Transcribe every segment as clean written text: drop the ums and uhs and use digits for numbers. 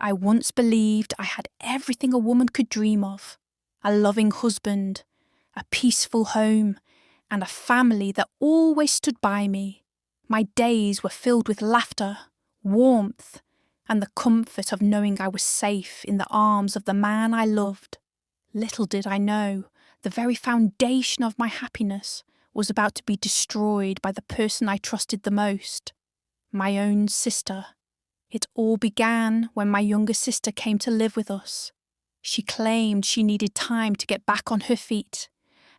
I once believed I had everything a woman could dream of: a loving husband, a peaceful home, and a family that always stood by me. My days were filled with laughter, warmth, and the comfort of knowing I was safe in the arms of the man I loved. Little did I know, the very foundation of my happiness was about to be destroyed by the person I trusted the most, my own sister. It all began when my younger sister came to live with us. She claimed she needed time to get back on her feet,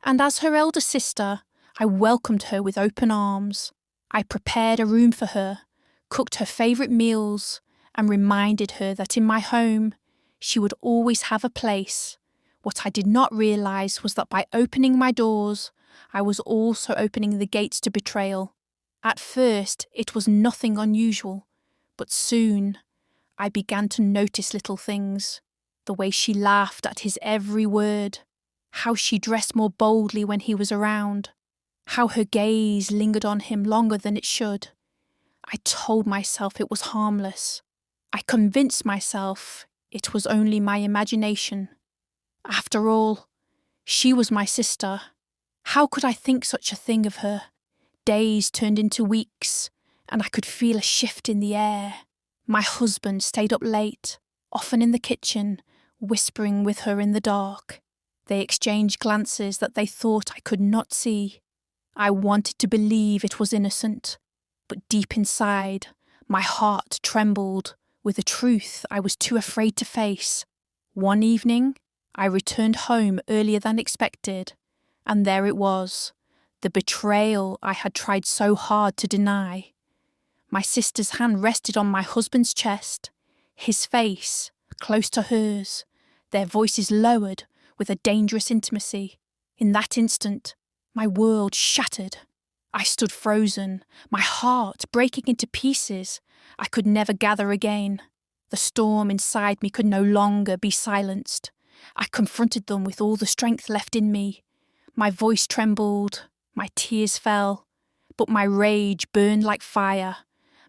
and as her elder sister, I welcomed her with open arms. I prepared a room for her, cooked her favourite meals, and reminded her that in my home, she would always have a place. What I did not realise was that by opening my doors, I was also opening the gates to betrayal. At first, it was nothing unusual, but soon I began to notice little things. The way she laughed at his every word, how she dressed more boldly when he was around, how her gaze lingered on him longer than it should. I told myself it was harmless. I convinced myself it was only my imagination. After all, she was my sister. How could I think such a thing of her? Days turned into weeks, and I could feel a shift in the air. My husband stayed up late, often in the kitchen, whispering with her in the dark. They exchanged glances that they thought I could not see. I wanted to believe it was innocent, but deep inside, my heart trembled with a truth I was too afraid to face. One evening, I returned home earlier than expected, and there it was, the betrayal I had tried so hard to deny. My sister's hand rested on my husband's chest, his face close to hers, their voices lowered with a dangerous intimacy. In that instant, my world shattered. I stood frozen, my heart breaking into pieces I could never gather again. The storm inside me could no longer be silenced. I confronted them with all the strength left in me. My voice trembled, my tears fell, but my rage burned like fire.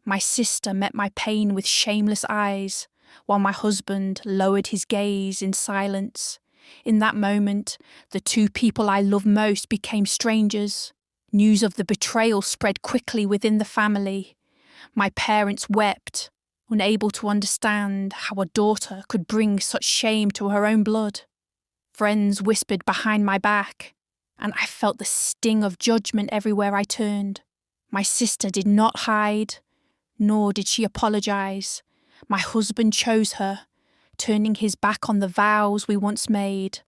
My sister met my pain with shameless eyes, while my husband lowered his gaze in silence. In that moment, the two people I loved most became strangers. News of the betrayal spread quickly within the family. My parents wept, unable to understand how a daughter could bring such shame to her own blood. Friends whispered behind my back, and I felt the sting of judgment everywhere I turned. My sister did not hide, nor did she apologise. My husband chose her, turning his back on the vows we once made.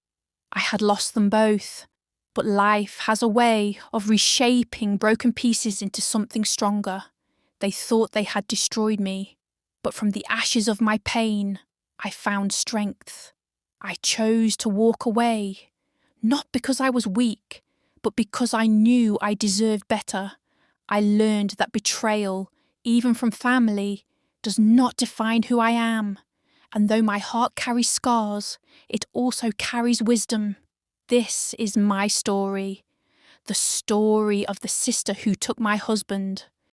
I had lost them both, but life has a way of reshaping broken pieces into something stronger. They thought they had destroyed me, but from the ashes of my pain, I found strength. I chose to walk away, not because I was weak, but because I knew I deserved better. I learned that betrayal, even from family, does not define who I am. And though my heart carries scars, it also carries wisdom. This is my story, the story of the sister who took my husband,